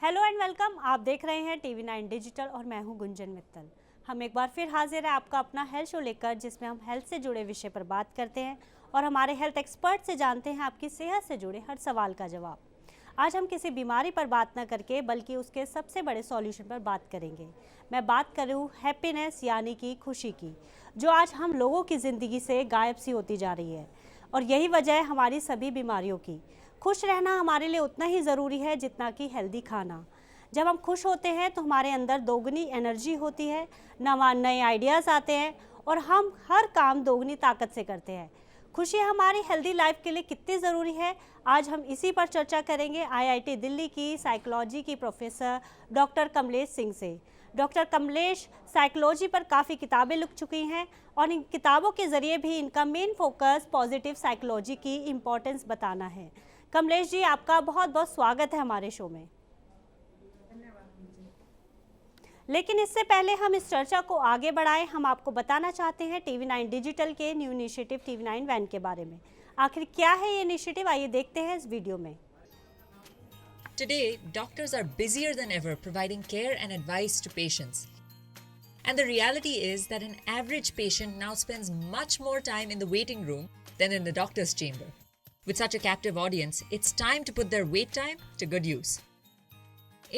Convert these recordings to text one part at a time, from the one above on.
Hello and welcome. आप देख रहे हैं TV9 डिजिटल और मैं हूं गुंजन मित्तल। हम एक बार फिर हाजिर है आपका अपना हेल्थ शो लेकर, जिसमें हम हेल्थ से जुड़े विषय पर बात करते हैं और हमारे हेल्थ एक्सपर्ट से जानते हैं आपकी सेहत से जुड़े हर सवाल का जवाब। आज हम किसी बीमारी पर बात न करके बल्कि उसके सबसे बड़े सॉल्यूशन पर बात करेंगे। मैं बात करूँ हैप्पीनेस यानी कि खुशी की, जो आज हम लोगों की ज़िंदगी से गायब सी होती जा रही है और यही वजह है हमारी सभी बीमारियों की। खुश रहना हमारे लिए उतना ही ज़रूरी है जितना कि हेल्दी खाना। जब हम खुश होते हैं तो हमारे अंदर दोगुनी एनर्जी होती है, नए आइडियाज़ आते हैं और हम हर काम दोगुनी ताकत से करते हैं। खुशी हमारी हेल्दी लाइफ के लिए कितनी ज़रूरी है, आज हम इसी पर चर्चा करेंगे IIT दिल्ली की साइकोलॉजी की प्रोफेसर डॉक्टर कमलेश सिंह से। डॉक्टर कमलेश साइकोलॉजी पर काफ़ी किताबें लिख चुकी हैं और इन किताबों के ज़रिए भी इनका मेन फोकस पॉजिटिव साइकोलॉजी की इम्पोर्टेंस बताना है। कमलेश जी, आपका बहुत बहुत स्वागत है हमारे शो में। लेकिन इससे पहले हम इस चर्चा को आगे बढ़ाएं, हम आपको बताना चाहते हैं TV9 डिजिटल के न्यू इनिशिएटिव TV9 वैन के बारे में। आखिर क्या है ये इनिशिएटिव, आइए देखते हैं इस वीडियो में। Today, doctors are busier than ever providing care and advice to patients. And the reality is that an average patient now spends much more time in the waiting room than in the doctor's chamber. With such a captive audience, it's time to put their wait time to good use.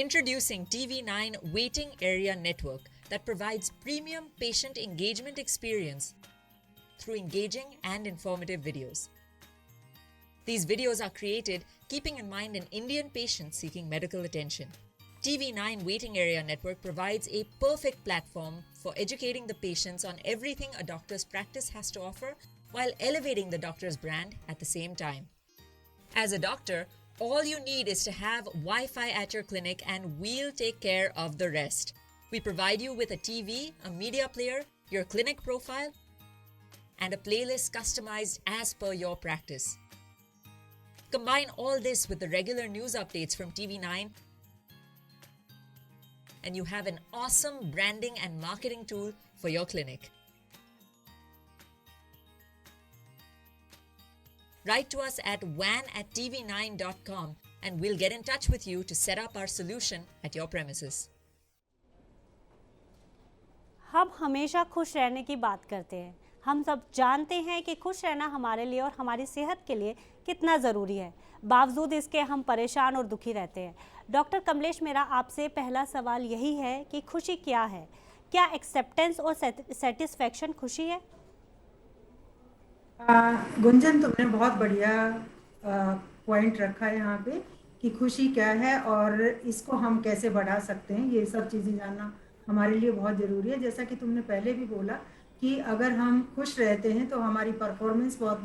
Introducing TV9 Waiting Area Network that provides premium patient engagement experience through engaging and informative videos. These videos are created keeping in mind an Indian patient seeking medical attention. TV9 Waiting Area Network provides a perfect platform for educating the patients on everything a doctor's practice has to offer while elevating the doctor's brand at the same time. As a doctor, all you need is to have Wi-Fi at your clinic and we'll take care of the rest. We provide you with a TV, a media player, your clinic profile, and a playlist customized as per your practice. Combine all this with the regular news updates from TV9 and you have an awesome branding and marketing tool for your clinic. Write to us at van@tv9.com and we'll get in touch with you to set up our solution at your premises. हम हमेशा खुश रहने की बात करते हैं। हम सब जानते हैं कि खुश रहना हमारे लिए और हमारी सेहत के लिए कितना ज़रूरी है। बावजूद इसके हम परेशान और दुखी रहते हैं। डॉक्टर कमलेश, मेरा आपसे पहला सवाल यही है कि खुशी क्या है? क्या एक्सेप्टेंस और सेटिस्फैक्शन खुशी है? गुंजन, तुमने बहुत बढ़िया पॉइंट रखा है यहाँ पे कि खुशी क्या है और इसको हम कैसे बढ़ा सकते हैं। ये सब चीज़ें जानना हमारे लिए बहुत ज़रूरी है। जैसा कि तुमने पहले भी बोला कि अगर हम खुश रहते हैं तो हमारी परफॉर्मेंस बहुत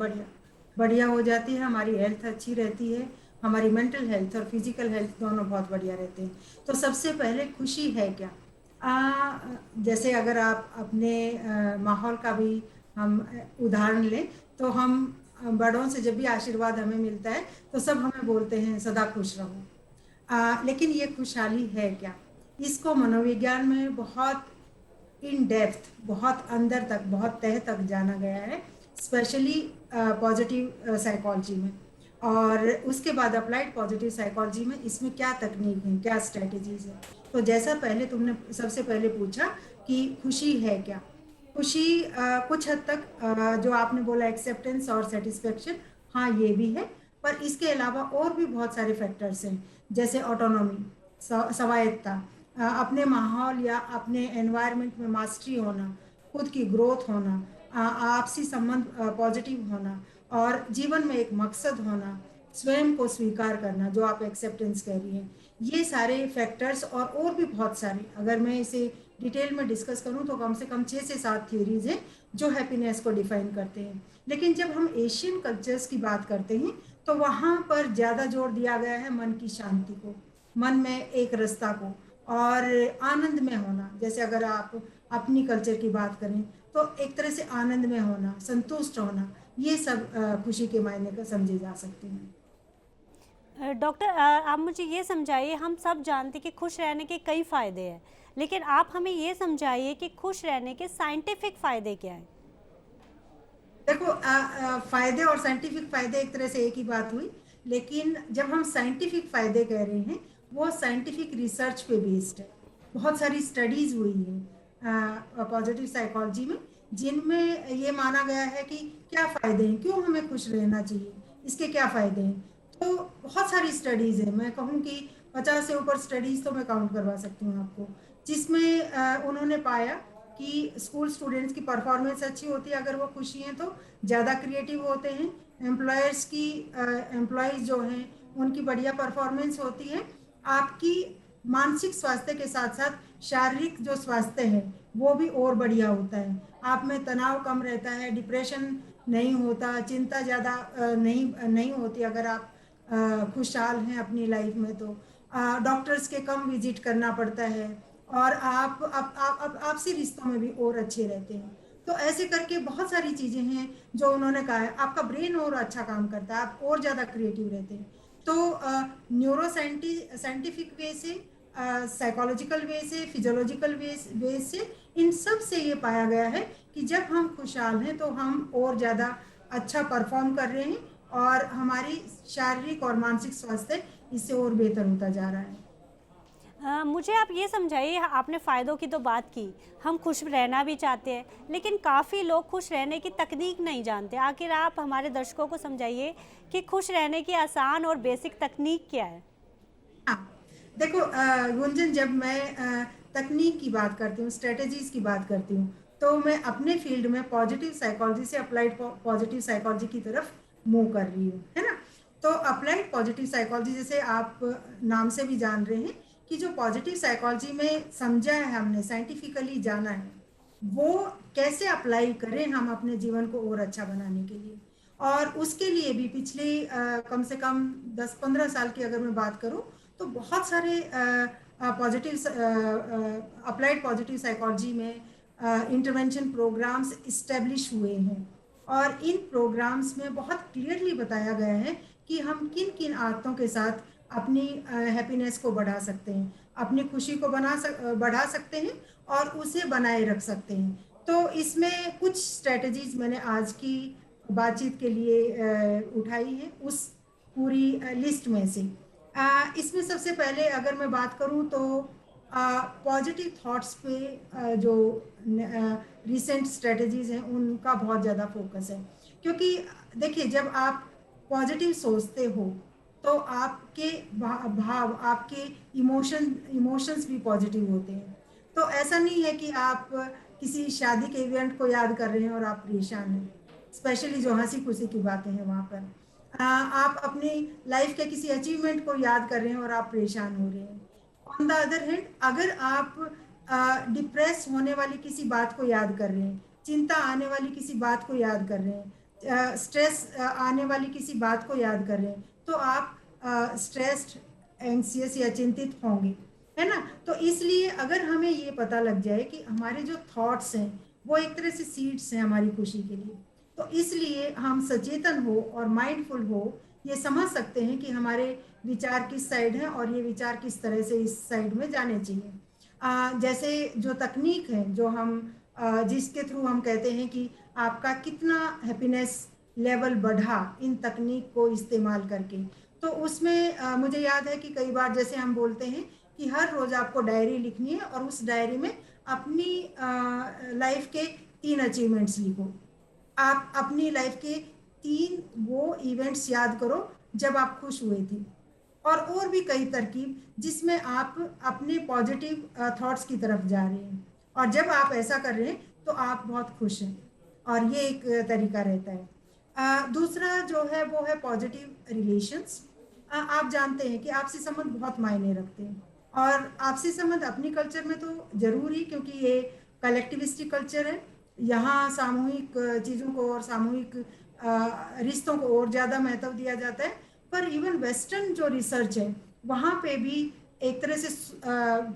बढ़िया हो जाती है, हमारी हेल्थ अच्छी रहती है, हमारी मेंटल हेल्थ और फिजिकल हेल्थ दोनों बहुत बढ़िया रहते हैं। तो सबसे पहले खुशी है क्या? जैसे अगर आप अपने माहौल का भी हम उदाहरण लें तो हम बड़ों से जब भी आशीर्वाद हमें मिलता है तो सब हमें बोलते हैं सदा खुश रहो। लेकिन ये खुशहाली है क्या? इसको मनोविज्ञान में बहुत इन डेप्थ, बहुत अंदर तक, बहुत तह तक जाना गया है, स्पेशली पॉजिटिव साइकोलॉजी में। और उसके बाद अप्लाइड पॉजिटिव साइकोलॉजी में इसमें क्या तकनीक है, क्या स्ट्रेटजीज है। तो जैसा पहले तुमने सबसे पहले पूछा कि खुशी है क्या, खुशी कुछ हद तक जो आपने बोला एक्सेप्टेंस और सेटिस्फेक्शन, हाँ ये भी है, पर इसके अलावा और भी बहुत सारे फैक्टर्स हैं, जैसे ऑटोनॉमी, स्वायत्तता, अपने माहौल या अपने एनवायरनमेंट में मास्टरी होना, खुद की ग्रोथ होना, आपसी संबंध पॉजिटिव होना और जीवन में एक मकसद होना, स्वयं को स्वीकार करना, जो आप एक्सेप्टेंस कह रही हैं। ये सारे फैक्टर्स और भी बहुत सारे, अगर मैं इसे डिटेल में डिस्कस करूं तो कम से कम 6 से 7 थ्योरीज हैं जो हैप्पीनेस को डिफाइन करते हैं। लेकिन जब हम एशियन कल्चर्स की बात करते हैं तो वहाँ पर ज़्यादा जोर दिया गया है मन की शांति को, मन में एक रस्ता को और आनंद में होना। जैसे अगर आप अपनी कल्चर की बात करें तो एक तरह से आनंद में होना, संतुष्ट होना, ये सब खुशी के मायने का समझे जा सकते हैं। डॉक्टर, आप मुझे ये समझाइए, हम सब जानते कि खुश रहने के कई फ़ायदे हैं, लेकिन आप हमें ये समझाइए कि खुश रहने के साइंटिफिक फ़ायदे क्या हैं? देखो, फायदे और साइंटिफिक फायदे एक तरह से एक ही बात हुई, लेकिन जब हम साइंटिफिक फायदे कह रहे हैं वो साइंटिफिक रिसर्च पे बेस्ड है। बहुत सारी स्टडीज हुई है पॉजिटिव साइकोलॉजी में, जिनमें ये माना गया है कि क्या फ़ायदे हैं, क्यों हमें खुश रहना चाहिए, इसके क्या फ़ायदे हैं। तो बहुत सारी स्टडीज़ है, मैं कहूँ कि 50 से ऊपर स्टडीज़ तो मैं काउंट करवा सकती हूँ आपको, जिसमें उन्होंने पाया कि स्कूल स्टूडेंट्स की परफॉर्मेंस अच्छी होती है अगर वो खुशी हैं तो, ज़्यादा क्रिएटिव होते हैं, एम्प्लॉयज़ जो हैं उनकी बढ़िया परफॉर्मेंस होती है, आपकी मानसिक स्वास्थ्य के साथ साथ शारीरिक जो स्वास्थ्य है वो भी और बढ़िया होता है, आप में तनाव कम रहता है, डिप्रेशन नहीं होता, चिंता ज़्यादा नहीं नहीं होती अगर आप खुशहाल हैं अपनी लाइफ में। तो डॉक्टर्स के कम विजिट करना पड़ता है, और आप आपसी रिश्तों में भी और अच्छे रहते हैं। तो ऐसे करके बहुत सारी चीज़ें हैं जो उन्होंने कहा है, आपका ब्रेन और अच्छा काम करता है, आप और ज़्यादा क्रिएटिव रहते हैं। तो न्यूरो साइंटिफिक वे से, साइकोलॉजिकल वे से, फिजियोलॉजिकल वे से, इन सब से ये पाया गया है कि जब हम खुशहाल हैं तो हम और ज़्यादा अच्छा परफॉर्म कर रहे हैं, और हमारी शारीरिक और मानसिक स्वास्थ्य इससे और बेहतर होता जा रहा है। मुझे आप ये समझाइए, आपने फ़ायदों की तो बात की, हम खुश रहना भी चाहते हैं, लेकिन काफ़ी लोग खुश रहने की तकनीक नहीं जानते। आखिर आप हमारे दर्शकों को समझाइए कि खुश रहने की आसान और बेसिक तकनीक क्या है? हाँ, देखो गुंजन, जब मैं तकनीक की बात करती हूँ, स्ट्रेटजीज की बात करती हूँ, तो मैं अपने फील्ड में पॉजिटिव साइकोलॉजी से अप्लाइड पॉजिटिव साइकोलॉजी की तरफ मूव कर रही हूँ, है ना। तो अप्लाइड पॉजिटिव साइकोलॉजी, जैसे आप नाम से भी जान रहे हैं कि जो पॉजिटिव साइकोलॉजी में समझा है, हमने साइंटिफिकली जाना है, वो कैसे अप्लाई करें हम अपने जीवन को और अच्छा बनाने के लिए। और उसके लिए भी पिछले कम से कम 10-15 साल की अगर मैं बात करूं, तो बहुत सारे अप्लाइड पॉजिटिव साइकोलॉजी में इंटरवेंशन प्रोग्राम्स इस्टेब्लिश हुए हैं, और इन प्रोग्राम्स में बहुत क्लियरली बताया गया है कि हम किन किन आदतों के साथ अपनी हैप्पीनेस को बढ़ा सकते हैं, अपनी खुशी को बढ़ा सकते हैं, और उसे बनाए रख सकते हैं। तो इसमें कुछ स्ट्रेटजीज मैंने आज की बातचीत के लिए उठाई है, उस पूरी लिस्ट में से। इसमें सबसे पहले अगर मैं बात करूं तो पॉजिटिव थॉट्स पे जो रिसेंट स्ट्रेटजीज हैं उनका बहुत ज़्यादा फोकस है, क्योंकि देखिए, जब आप पॉजिटिव सोचते हो तो आपके भाव, आपके इमोशंस भी पॉजिटिव होते हैं। तो ऐसा नहीं है कि आप किसी शादी के इवेंट को याद कर रहे हैं और आप परेशान हैं, स्पेशली जो हंसी खुशी की बातें हैं वहाँ पर। आप अपनी लाइफ के किसी अचीवमेंट को याद कर रहे हैं और आप परेशान हो रहे हैं। ऑन द अदर हैंड, अगर आप डिप्रेस होने वाली किसी बात को याद कर रहे हैं, चिंता आने वाली किसी बात को याद कर रहे हैं, स्ट्रेस आने वाली किसी बात को याद कर रहे हैं, तो आप स्ट्रेस्ड, एंग्सियस या चिंतित होंगे, है ना। तो इसलिए अगर हमें ये पता लग जाए कि हमारे जो थॉट्स हैं वो एक तरह से सीड्स हैं हमारी खुशी के लिए, तो इसलिए हम सचेतन हो और माइंडफुल हो, ये समझ सकते हैं कि हमारे विचार किस साइड हैं और ये विचार किस तरह से इस साइड में जाने चाहिए। जैसे जो तकनीक है, जो हम जिसके थ्रू हम कहते हैं कि आपका कितना हैप्पीनेस लेवल बढ़ा इन तकनीक को इस्तेमाल करके, तो उसमें मुझे याद है कि कई बार जैसे हम बोलते हैं कि हर रोज़ आपको डायरी लिखनी है और उस डायरी में अपनी लाइफ के 3 अचीवमेंट्स लिखो। आप अपनी लाइफ के 3 वो इवेंट्स याद करो जब आप खुश हुए थे, और भी कई तरकीब जिसमें आप अपने पॉजिटिव थॉट्स की तरफ जा रहे हैं, और जब आप ऐसा कर रहे हैं तो आप बहुत खुश हैं, और ये एक तरीका रहता है। दूसरा जो है वो है पॉजिटिव रिलेशंस। आप जानते हैं कि आपसी संबंध बहुत मायने रखते हैं, और आपसी संबंध अपनी कल्चर में तो जरूरी, क्योंकि ये कलेक्टिविस्टिक कल्चर है, यहाँ सामूहिक चीज़ों को और सामूहिक रिश्तों को और ज़्यादा महत्व दिया जाता है। पर इवन वेस्टर्न जो रिसर्च है वहाँ पे भी एक तरह से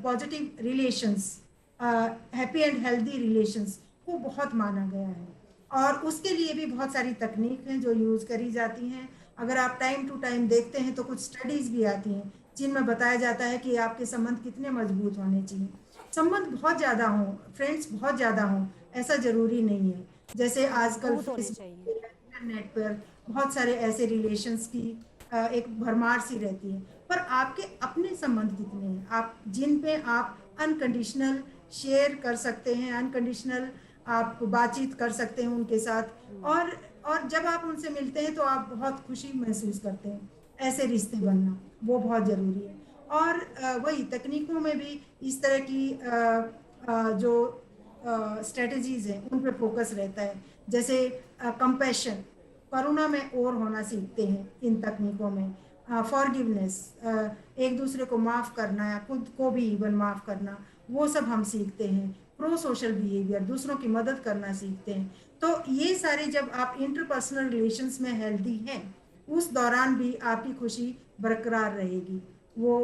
positive relations, happy and healthy relations को बहुत माना गया है, और उसके लिए भी बहुत सारी तकनीक हैं जो यूज़ करी जाती हैं। अगर आप टाइम टू टाइम देखते हैं तो कुछ स्टडीज़ भी आती हैं जिनमें बताया जाता है कि आपके संबंध कितने मजबूत होने चाहिए। संबंध बहुत ज़्यादा हों, फ्रेंड्स बहुत ज़्यादा हों, ऐसा ज़रूरी नहीं है। जैसे आजकल मजबूत होने फेसबुक चाहिए। इंटरनेट पर बहुत सारे ऐसे रिलेशंस की एक भरमार सी रहती है, पर आपके अपने संबंध कितने हैं, आप जिन पे आप अनकंडीशनल शेयर कर सकते हैं, अनकंडीशनल आप बातचीत कर सकते हैं उनके साथ। और जब आप उनसे मिलते हैं तो आप बहुत खुशी महसूस करते हैं। ऐसे रिश्ते बनना वो बहुत ज़रूरी है। और वही तकनीकों में भी इस तरह की जो स्ट्रेटजीज हैं उन पे फोकस रहता है। जैसे कंपैशन, करुणा में और होना सीखते हैं इन तकनीकों में। फॉरगिवनेस, एक दूसरे को माफ़ करना या खुद को भी इवन माफ़ करना, वो सब हम सीखते हैं। प्रो सोशल बिहेवियर, दूसरों की मदद करना सीखते हैं। तो ये सारे जब आप इंटरपर्सनल रिलेशंस में हेल्दी हैं, उस दौरान भी आपकी खुशी बरकरार रहेगी। वो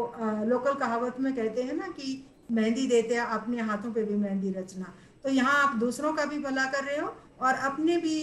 लोकल कहावत में कहते हैं ना कि मेहंदी देते हैं अपने हाथों पे भी मेहंदी रचना। तो यहाँ आप दूसरों का भी भला कर रहे हो और अपने भी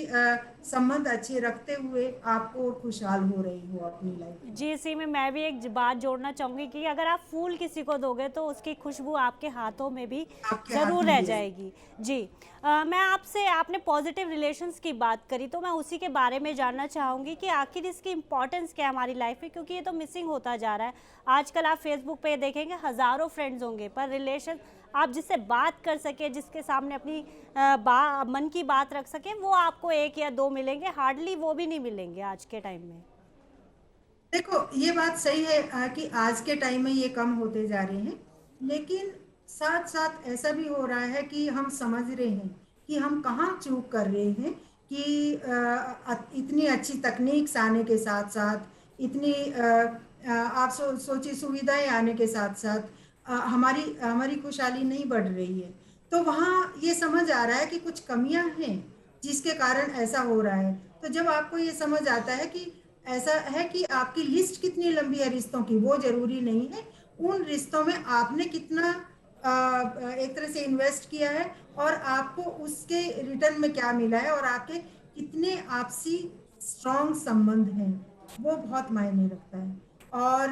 संबंध अच्छे रखते हुए आपको खुशहाल हो रही हो अपनी लाइफ में। जी, इसी में मैं भी एक बात जोड़ना चाहूँगी कि अगर आप फूल किसी को दोगे तो उसकी खुशबू आपके हाथों में भी आपके हाथ ज़रूर में रह भी आएगी। जाएगी। जी, मैं आपसे, आपने पॉजिटिव रिलेशंस की बात करी तो मैं उसी के बारे में जानना चाहूँगी कि आखिर इसकी इम्पोर्टेंस क्या है हमारी लाइफ में, क्योंकि ये तो मिसिंग होता जा रहा है। आजकल आप फेसबुक पे देखेंगे हज़ारों फ्रेंड्स होंगे, पर रिलेशन आप जिससे बात कर सके, जिसके सामने अपनी मन की बात रख सके, वो आपको 1 या 2 मिलेंगे, हार्डली वो भी नहीं मिलेंगे आज के टाइम में। देखो ये बात सही है कि आज के टाइम में ये कम होते जा रहे हैं, लेकिन साथ साथ ऐसा भी हो रहा है कि हम समझ रहे हैं कि हम कहाँ चूक कर रहे हैं कि इतनी अच्छी तकनीक आने के साथ साथ, इतनी आप सोचिए सुविधाएं आने के साथ साथ हमारी हमारी खुशहाली नहीं बढ़ रही है। तो वहाँ ये समझ आ रहा है कि कुछ कमियां हैं जिसके कारण ऐसा हो रहा है। तो जब आपको ये समझ आता है कि ऐसा है कि आपकी लिस्ट कितनी लंबी है रिश्तों की, वो जरूरी नहीं है। उन रिश्तों में आपने कितना एक तरह से इन्वेस्ट किया है और आपको उसके रिटर्न में क्या मिला है और आपके कितने आपसी स्ट्रॉन्ग संबंध हैं, वो बहुत मायने रखता है। और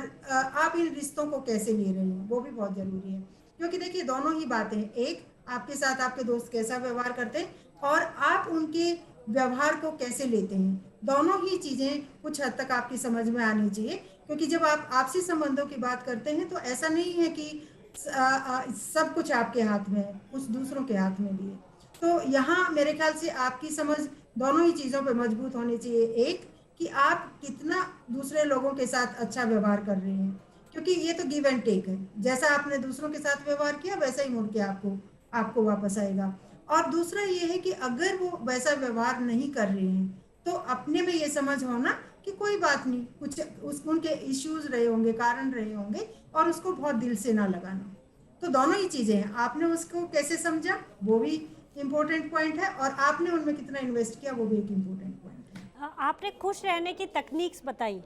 आप इन रिश्तों को कैसे ले रहे हैं वो भी बहुत जरूरी है। क्योंकि देखिए दोनों ही बातें हैं, एक आपके साथ आपके दोस्त कैसा व्यवहार करते हैं और आप उनके व्यवहार को कैसे लेते हैं, दोनों ही चीजें कुछ हद तक आपकी समझ में आनी चाहिए। क्योंकि जब आप आपसी संबंधों की बात करते हैं तो ऐसा नहीं है कि सब कुछ आपके हाथ में है, कुछ दूसरों के हाथ में भी है। तो यहाँ मेरे ख्याल से आपकी समझ दोनों ही चीजों पे मजबूत होनी चाहिए। एक कि आप कितना दूसरे लोगों के साथ अच्छा व्यवहार कर रहे हैं, क्योंकि ये तो गिव एंड टेक है। जैसा आपने दूसरों के साथ व्यवहार किया वैसा ही मुड़ के आपको आपको वापस आएगा। और दूसरा ये है कि अगर वो वैसा व्यवहार नहीं कर रहे हैं तो अपने में ये समझ होना कि कोई बात नहीं, कुछ उनके इश्यूज रहे होंगे, कारण रहे होंगे, और उसको बहुत दिल से ना लगाना। तो दोनों ही चीजें हैं, आपने उसको कैसे समझा वो भी इम्पोर्टेंट पॉइंट है और आपने उनमें कितना इन्वेस्ट किया वो भी एक इम्पोर्टेंट पॉइंट है। आपने खुश रहने की तकनीक्स बताई।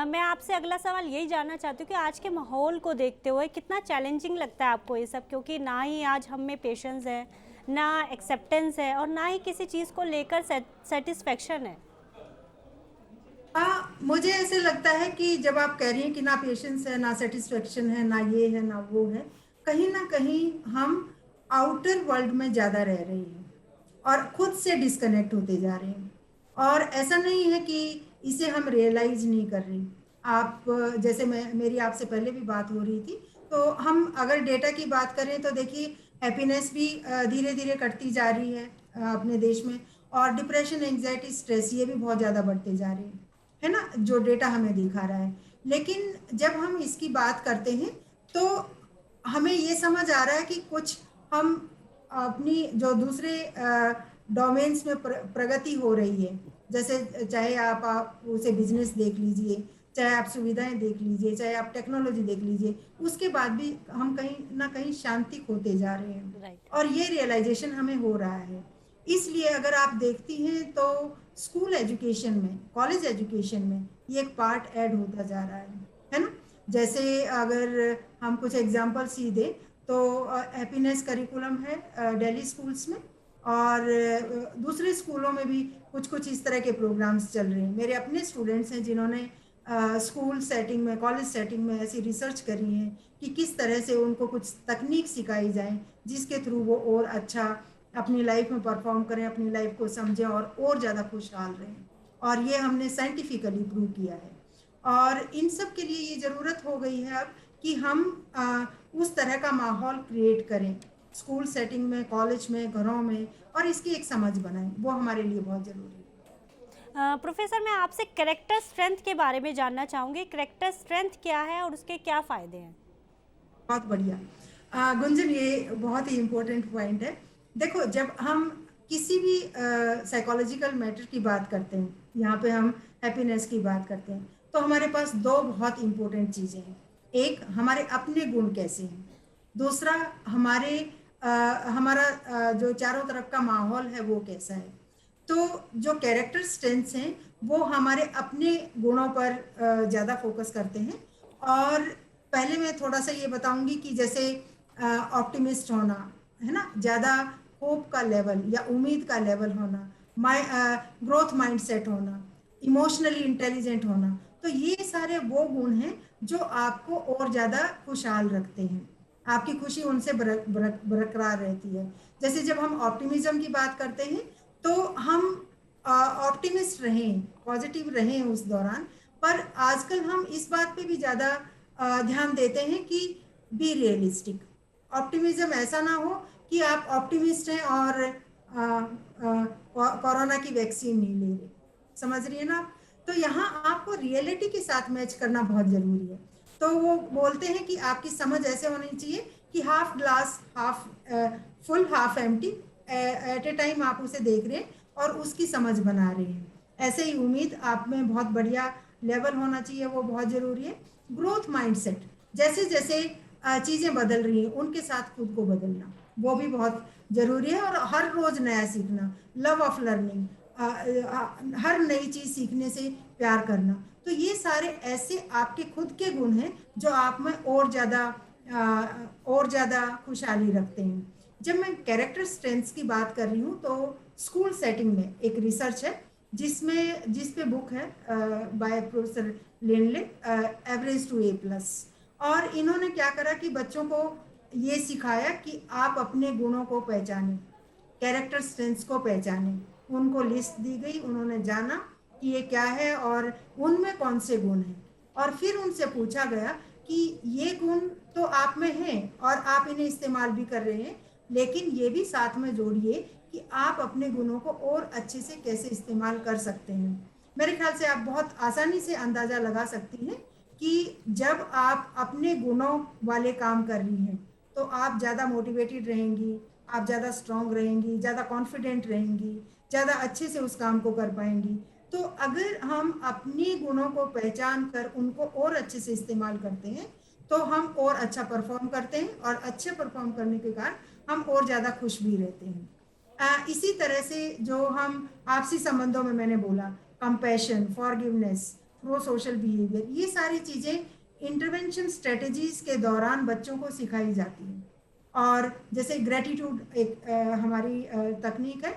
मैं आपसे अगला सवाल यही जानना चाहती हूँ कि आज के माहौल को देखते हुए कितना चैलेंजिंग लगता है आपको ये सब, क्योंकि ना ही आज हम में पेशेंस है, ना एक्सेप्टेंस है और ना ही किसी चीज़ को लेकर सेटिस्फेक्शन है। हाँ, मुझे ऐसे लगता है कि जब आप कह रही हैं कि ना पेशेंस है, ना सेटिस्फेक्शन है, ना ये है ना वो है, कहीं ना कहीं हम आउटर वर्ल्ड में ज़्यादा रह रहे हैं और खुद से डिस्कनेक्ट होते जा रहे हैं। और ऐसा नहीं है कि इसे हम रियलाइज नहीं कर रहे। आप जैसे मेरी आपसे पहले भी बात हो रही थी, तो हम अगर डेटा की बात करें तो देखिए हैप्पीनेस भी धीरे धीरे कटती जा रही है अपने देश में। और डिप्रेशन, एंग्जाइटी, स्ट्रेस ये भी बहुत ज़्यादा बढ़ते जा रहे हैं, है ना, जो डेटा हमें दिखा रहा है। लेकिन जब हम इसकी बात करते हैं तो हमें ये समझ आ रहा है कि कुछ हम अपनी जो दूसरे डोमेन्स में प्रगति हो रही है, जैसे चाहे आप उसे बिजनेस देख लीजिए, चाहे आप सुविधाएं देख लीजिए, चाहे आप टेक्नोलॉजी देख लीजिए, उसके बाद भी हम कहीं ना कहीं शांति खोते जा रहे हैं। राइट। और ये रियलाइजेशन हमें हो रहा है। इसलिए अगर आप देखती हैं तो स्कूल एजुकेशन में, कॉलेज एजुकेशन में ये एक पार्ट ऐड होता जा रहा है ना। जैसे अगर हम कुछ एग्जांपल्स ही दें तो हैप्पीनेस करिकुलम है दिल्ली स्कूल्स में, और दूसरे स्कूलों में भी कुछ कुछ इस तरह के प्रोग्राम्स चल रहे हैं। मेरे अपने स्टूडेंट्स हैं जिन्होंने स्कूल सेटिंग में, कॉलेज सेटिंग में ऐसी रिसर्च करी है कि किस तरह से उनको कुछ तकनीक सिखाई जाए जिसके थ्रू वो और अच्छा अपनी लाइफ में परफॉर्म करें, अपनी लाइफ को समझें और ज़्यादा खुशहाल रहें। और ये हमने साइंटिफिकली प्रूव किया है। और इन सब के लिए ये ज़रूरत हो गई है अब कि हम उस तरह का माहौल क्रिएट करें स्कूल सेटिंग में, कॉलेज में, घरों में, और इसकी एक समझ बनाएं। वो हमारे लिए बहुत ज़रूरी है। प्रोफेसर, मैं आपसे कैरेक्टर स्ट्रेंथ के बारे में जानना चाहूँगी। कैरेक्टर स्ट्रेंथ क्या है और उसके क्या फ़ायदे हैं? बहुत बढ़िया गुंजन, ये बहुत ही इम्पोर्टेंट पॉइंट है। देखो, जब हम किसी भी साइकोलॉजिकल मैटर की बात करते हैं, यहाँ पे हम हैप्पीनेस की बात करते हैं, तो हमारे पास दो बहुत इम्पोर्टेंट चीज़ें हैं। एक, हमारे अपने गुण कैसे हैं। दूसरा, हमारा जो चारों तरफ का माहौल है वो कैसा है। तो जो कैरेक्टर स्ट्रेंथ्स हैं वो हमारे अपने गुणों पर ज़्यादा फोकस करते हैं। और पहले मैं थोड़ा सा ये बताऊंगी कि जैसे ऑप्टिमिस्ट होना, है ना, ज़्यादा होप का लेवल या उम्मीद का लेवल होना, ग्रोथ माइंडसेट होना, इमोशनली इंटेलिजेंट होना, तो ये सारे वो गुण हैं जो आपको और ज़्यादा खुशहाल रखते हैं। आपकी खुशी उनसे बरकरार रहती है। जैसे जब हम ऑप्टिमिज्म की बात करते हैं तो हम ऑप्टिमिस्ट रहें, पॉजिटिव रहें उस दौरान, पर आजकल हम इस बात पे भी ज़्यादा ध्यान देते हैं कि बी रियलिस्टिक। ऑप्टिमिज्म ऐसा ना हो कि आप ऑप्टिमिस्ट हैं और कोरोना की वैक्सीन नहीं ले रहे, समझ रही है ना आप। तो यहाँ आपको रियलिटी के साथ मैच करना बहुत ज़रूरी है। तो वो बोलते हैं कि आपकी समझ ऐसे होनी चाहिए कि half glass half full half empty, at a time आप उसे देख रहे हैं और उसकी समझ बना रहे हैं। ऐसे ही उम्मीद आप में बहुत बढ़िया लेवल होना चाहिए, वो बहुत ज़रूरी है। ग्रोथ माइंडसेट, जैसे जैसे चीज़ें बदल रही हैं उनके साथ खुद को बदलना, वो भी बहुत ज़रूरी है। और हर रोज़ नया सीखना, लव ऑफ लर्निंग, हर नई चीज़ सीखने से प्यार करना, तो ये सारे ऐसे आपके खुद के गुण हैं जो आप में और ज़्यादा खुशहाली रखते हैं। जब मैं कैरेक्टर स्ट्रेंथ्स की बात कर रही हूँ तो स्कूल सेटिंग में एक रिसर्च है जिस पे बुक है by professor Linley, average to A+। और इन्होंने क्या करा कि बच्चों को ये सिखाया कि आप अपने गुणों को पहचानें, कैरेक्टर स्ट्रेंथ्स को पहचानें। उनको लिस्ट दी गई, उन्होंने जाना कि ये क्या है और उनमें कौन से गुण हैं। और फिर उनसे पूछा गया कि ये गुण तो आप में हैं और आप इन्हें इस्तेमाल भी कर रहे हैं, लेकिन ये भी साथ में जोड़िए कि आप अपने गुणों को और अच्छे से कैसे इस्तेमाल कर सकते हैं। मेरे ख्याल से आप बहुत आसानी से अंदाज़ा लगा सकती हैं कि जब आप अपने गुणों वाले काम कर रही हैं तो आप ज़्यादा मोटिवेटेड रहेंगी, आप ज़्यादा स्ट्रांग रहेंगी, ज़्यादा कॉन्फिडेंट रहेंगी, ज़्यादा अच्छे से उस काम को कर पाएंगी। तो अगर हम अपने गुणों को पहचान कर उनको और अच्छे से इस्तेमाल करते हैं तो हम और अच्छा परफॉर्म करते हैं, और अच्छे परफॉर्म करने के कारण हम और ज़्यादा खुश भी रहते हैं। इसी तरह से जो हम आपसी संबंधों में मैंने बोला, compassion, forgiveness, pro social behaviour, ये सारी चीज़ें इंटरवेंशन स्ट्रेटजीज के दौरान बच्चों को सिखाई जाती हैं। और जैसे ग्रेटिट्यूड एक हमारी तकनीक है,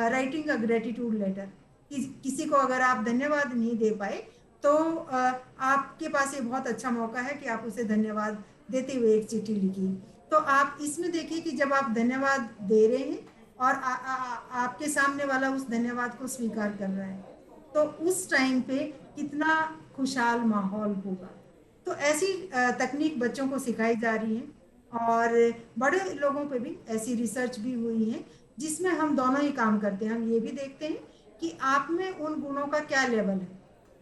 राइटिंग अ ग्रेटिट्यूड लेटर। किसी को अगर आप धन्यवाद नहीं दे पाए तो आपके पास ये बहुत अच्छा मौका है कि आप उसे धन्यवाद देते हुए एक चिट्ठी लिखिए। तो आप इसमें देखिए कि जब आप धन्यवाद दे रहे हैं और आपके सामने वाला उस धन्यवाद को स्वीकार कर रहा है, तो उस टाइम पे कितना खुशहाल माहौल होगा। तो ऐसी तकनीक बच्चों को सिखाई जा रही है, और बड़े लोगों पे भी ऐसी रिसर्च भी हुई है जिसमें हम दोनों ही काम करते हैं। हम ये भी देखते हैं कि आप में उन गुणों का क्या लेवल है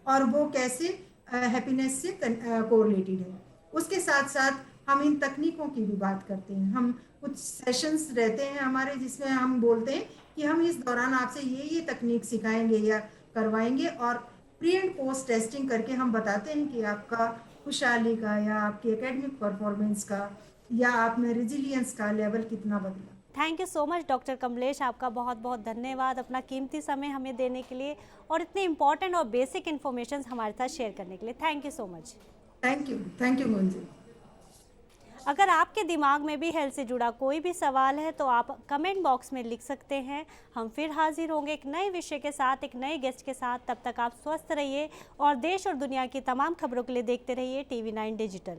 और वो कैसे हैप्पीनेस से कोरिलेटेड है। उसके साथ साथ हम इन तकनीकों की भी बात करते हैं। हम कुछ सेशंस रहते हैं हमारे जिसमें हम बोलते हैं कि हम इस दौरान आपसे ये तकनीक सिखाएंगे या करवाएंगे, और प्री एंड पोस्ट टेस्टिंग करके हम बताते हैं कि आपका खुशहाली का या आपकी एकेडमिक परफॉर्मेंस का या आप में रेजिलियंस का लेवल कितना बदला। Thank you so much doctor Kamlesh, आपका बहुत बहुत धन्यवाद अपना कीमती समय हमें देने के लिए और इतने इम्पॉर्टेंट और बेसिक इन्फॉर्मेशन हमारे साथ शेयर करने के लिए। Thank you so much. Thank you Gunji. अगर आपके दिमाग में भी हेल्थ से जुड़ा कोई भी सवाल है तो आप कमेंट बॉक्स में लिख सकते हैं। हम फिर हाजिर होंगे एक नए विषय के साथ, एक नए गेस्ट के साथ। तब तक आप स्वस्थ रहिए और देश और दुनिया की तमाम खबरों के लिए देखते रहिए TV9 डिजिटल।